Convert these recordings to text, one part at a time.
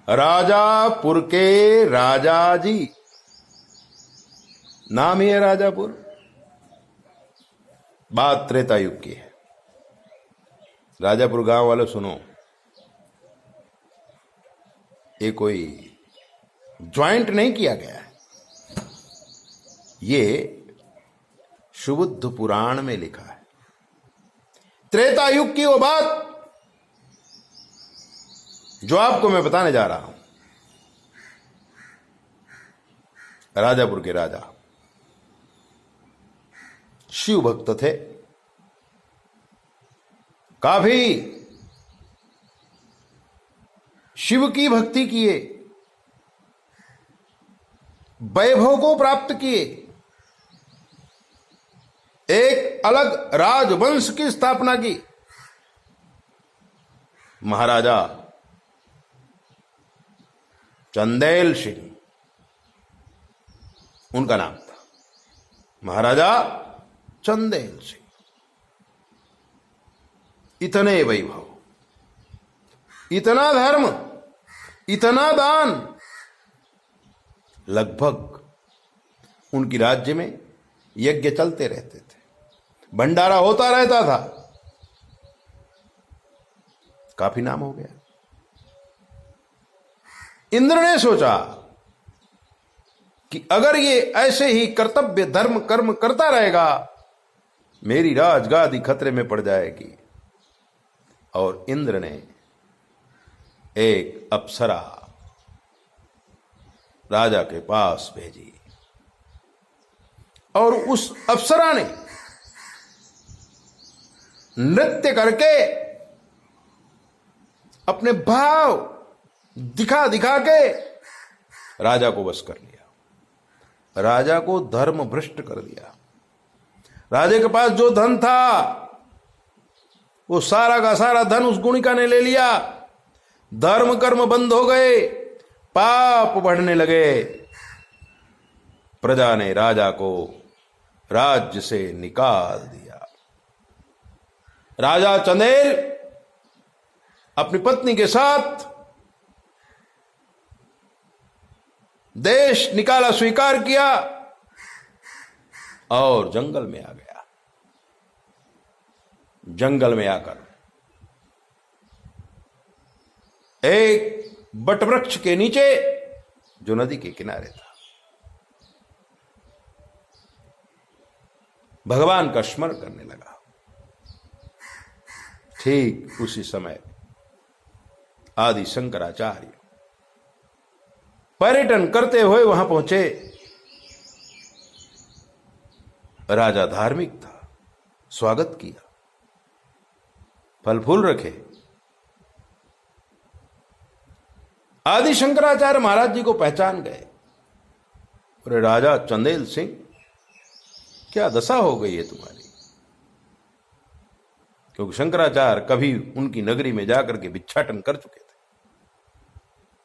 राजापुर के राजा जी, नाम ही है राजापुर। बात त्रेता युग की है। राजापुर गांव वालों सुनो, ये कोई ज्वाइंट नहीं किया गया है, ये सुबुद्ध पुराण में लिखा है। त्रेता युग की वो बात जो आपको मैं बताने जा रहा हूं। राजापुर के राजा शिव भक्त थे, काफी शिव की भक्ति किए, वैभव को प्राप्त किए, एक अलग राजवंश की स्थापना की। महाराजा चंदेल सिंह उनका नाम था, महाराजा चंदेल सिंह। इतने वैभव, इतना धर्म, इतना दान, लगभग उनकी राज्य में यज्ञ चलते रहते थे, भंडारा होता रहता था, काफी नाम हो गया। इंद्र ने सोचा कि अगर ये ऐसे ही कर्तव्य धर्म कर्म करता रहेगा, मेरी राजगादी खतरे में पड़ जाएगी। और इंद्र ने एक अप्सरा राजा के पास भेजी, और उस अप्सरा ने नृत्य करके अपने भाव दिखा दिखा के राजा को वश कर लिया, राजा को धर्म भ्रष्ट कर दिया। राजे के पास जो धन था वो सारा का सारा धन उस गुणिका ने ले लिया। धर्म कर्म बंद हो गए, पाप बढ़ने लगे। प्रजा ने राजा को राज्य से निकाल दिया। राजा चंदेल अपनी पत्नी के साथ देश निकाला स्वीकार किया और जंगल में आ गया। जंगल में आकर एक बटवृक्ष के नीचे, जो नदी के किनारे था, भगवान का स्मरण करने लगा। ठीक उसी समय आदि शंकराचार्य पर्यटन करते हुए वहां पहुंचे। राजा धार्मिक था, स्वागत किया, फल फूल रखे। आदि शंकराचार्य महाराज जी को पहचान गए। अरे राजा चंदेल सिंह, क्या दशा हो गई है तुम्हारी? क्योंकि शंकराचार्य कभी उनकी नगरी में जाकर के भिक्षाटन कर चुके थे,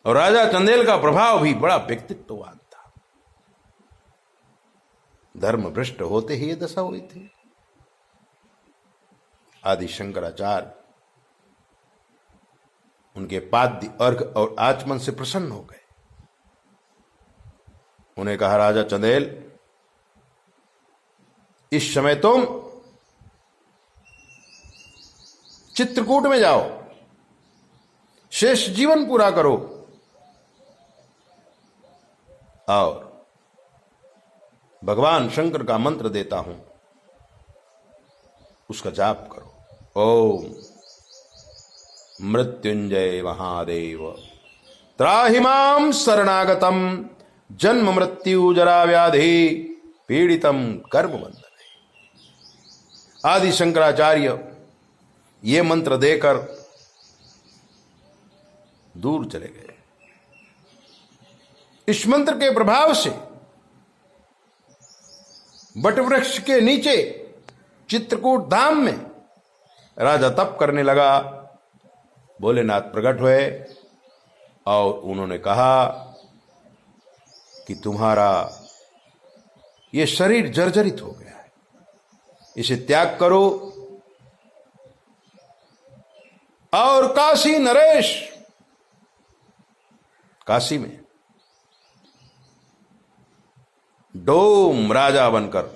और राजा चंदेल का प्रभाव भी बड़ा व्यक्तित्ववान था। धर्म भ्रष्ट होते ही ये दशा हुई थी। आदि शंकराचार्य उनके पाद्य अर्घ और आचमन से प्रसन्न हो गए। उन्हें कहा, राजा चंदेल, इस समय तुम चित्रकूट में जाओ, शेष जीवन पूरा करो और भगवान शंकर का मंत्र देता हूं, उसका जाप करो। ओम मृत्युंजय महादेव त्राहि मां शरणागतम जन्म मृत्यु जरा व्याधि पीड़ितम कर्म बंधने। आदि शंकराचार्य ये मंत्र देकर दूर चले गए। इस मंत्र के प्रभाव से बटवृक्ष के नीचे चित्रकूट धाम में राजा तप करने लगा। भोलेनाथ प्रकट हुए और उन्होंने कहा कि तुम्हारा ये शरीर जर्जरित हो गया है, इसे त्याग करो और काशी नरेश काशी में डोम राजा बनकर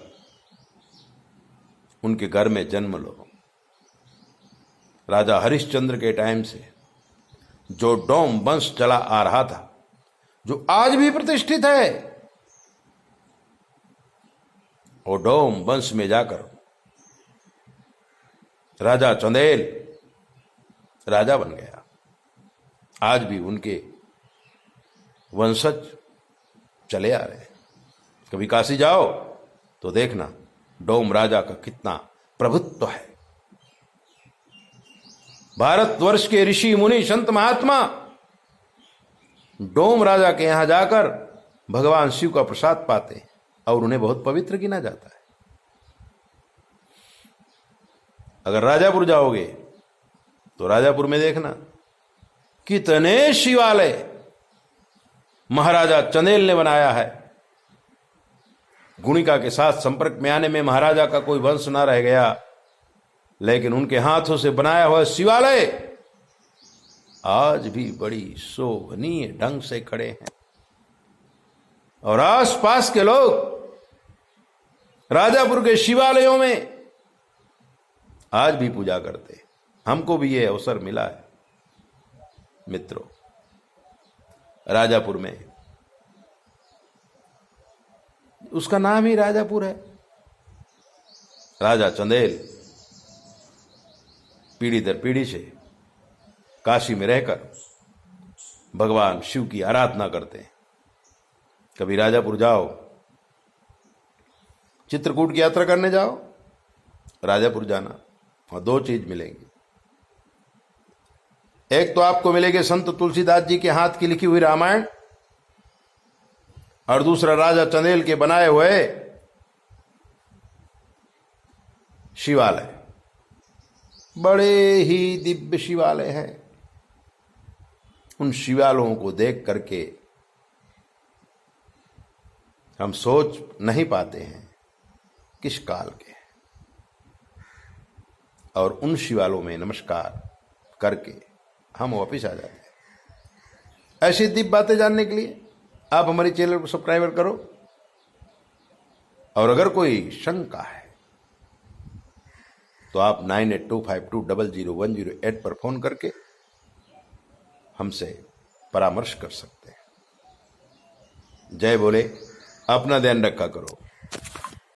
उनके घर में जन्म लो। राजा हरिश्चंद्र के टाइम से जो डोम वंश चला आ रहा था, जो आज भी प्रतिष्ठित है, वो डोम वंश में जाकर राजा चंदेल राजा बन गया। आज भी उनके वंशज चले आ रहे हैं। कभी काशी जाओ तो देखना डोम राजा का कितना प्रभुत्व है। भारतवर्ष के ऋषि मुनि संत महात्मा डोम राजा के यहां जाकर भगवान शिव का प्रसाद पाते हैं और उन्हें बहुत पवित्र गिना जाता है। अगर राजापुर जाओगे तो राजापुर में देखना कितने शिवालय महाराजा चंदेल ने बनाया है। गुणिका के साथ संपर्क में आने में महाराजा का कोई वंश ना रह गया, लेकिन उनके हाथों से बनाया हुआ शिवालय आज भी बड़ी शोभनीय ढंग से खड़े हैं और आसपास के लोग राजापुर के शिवालयों में आज भी पूजा करते। हमको भी यह अवसर मिला है मित्रों। राजापुर में, उसका नाम ही राजापुर है। राजा चंदेल पीढ़ी दर पीढ़ी से काशी में रहकर भगवान शिव की आराधना करते हैं। कभी राजापुर जाओ, चित्रकूट की यात्रा करने जाओ, राजापुर जाना और दो चीज मिलेंगी। एक तो आपको मिलेगी संत तुलसीदास जी के हाथ की लिखी हुई रामायण, और दूसरा राजा चंदेल के बनाए हुए शिवालय। बड़े ही दिव्य शिवालय हैं। उन शिवालयों को देख करके हम सोच नहीं पाते हैं किस काल के, और उन शिवालयों में नमस्कार करके हम वापिस आ जाते हैं। ऐसी दिव्य बातें जानने के लिए आप हमारे चैनल को सब्सक्राइब करो, और अगर कोई शंका है तो आप 9825200108 पर फोन करके हमसे परामर्श कर सकते हैं। जय बोले, अपना ध्यान रखा करो।